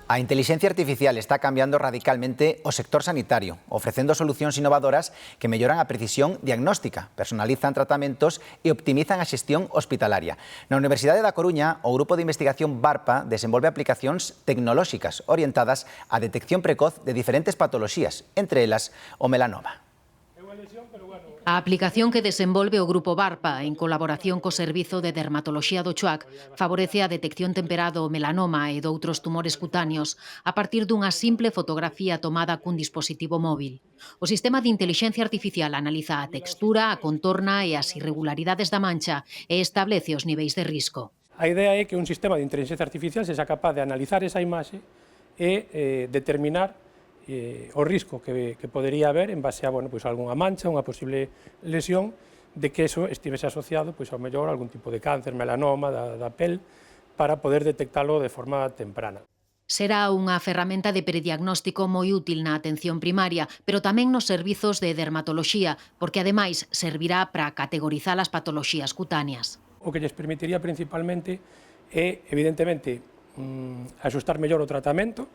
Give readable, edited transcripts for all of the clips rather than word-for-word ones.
A intelixencia artificial está cambiando radicalmente o sector sanitario, ofrecendo solucións innovadoras que melloran a precisión diagnóstica, personalizan tratamentos e optimizan a xestión hospitalaria. Na Universidade da Coruña, o Grupo de Investigación BARPA desenvolve aplicacións tecnolóxicas orientadas á detección precoz de diferentes patoloxías, entre elas o melanoma. A aplicación que desenvolve o Grupo BARPA en colaboración co Servizo de Dermatoloxía do CHUAC favorece a detección temperada do melanoma e doutros tumores cutáneos a partir dunha simple fotografía tomada cun dispositivo móvil. O sistema de intelixencia artificial analiza a textura, a contorna e as irregularidades da mancha e establece os niveis de risco. A idea é que un sistema de inteligencia artificial sexa capaz de analizar esa imaxe e determinar o risco que podería haber en base a algunha mancha, unha posible lesión, de que eso estivese asociado ao mellor a algún tipo de cáncer, melanoma da pel, para poder detectalo de forma temprana. Será unha ferramenta de prediagnóstico moi útil na atención primaria, pero tamén nos servizos de dermatoloxía, porque ademais servirá para categorizar as patoloxías cutáneas. O que lles permitiría principalmente é, evidentemente, axustar mellor o tratamento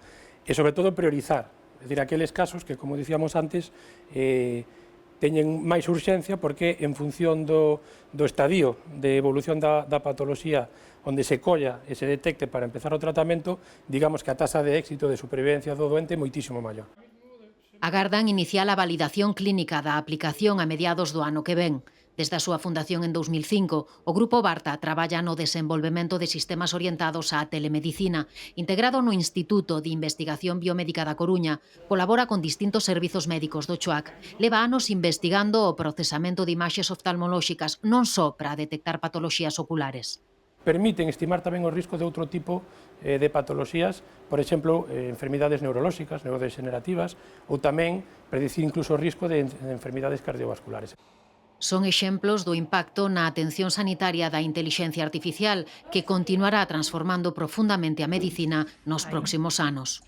e, sobre todo, priorizar. É dicir, aqueles casos que, como dicíamos antes, teñen máis urxencia porque en función do estadio de evolución da patoloxía onde se colla e se detecte para empezar o tratamento, digamos que a taxa de éxito de supervivencia do doente é moitísimo maior. Agardan iniciar a validación clínica da aplicación a mediados do ano que ven. Desde a súa fundación en 2005, o Grupo BARTA traballa no desenvolvemento de sistemas orientados á telemedicina. Integrado no Instituto de Investigación Biomédica da Coruña, colabora con distintos servizos médicos do CHUAC. Leva anos investigando o procesamento de imaxes oftalmolóxicas non só para detectar patoloxías oculares. Permiten estimar tamén o risco de outro tipo de patoloxías, por exemplo, enfermidades neurolóxicas, neurodegenerativas, ou tamén predicir incluso o risco de enfermidades cardiovasculares. Son exemplos do impacto na atención sanitaria da intelixencia artificial que continuará transformando profundamente a medicina nos próximos anos.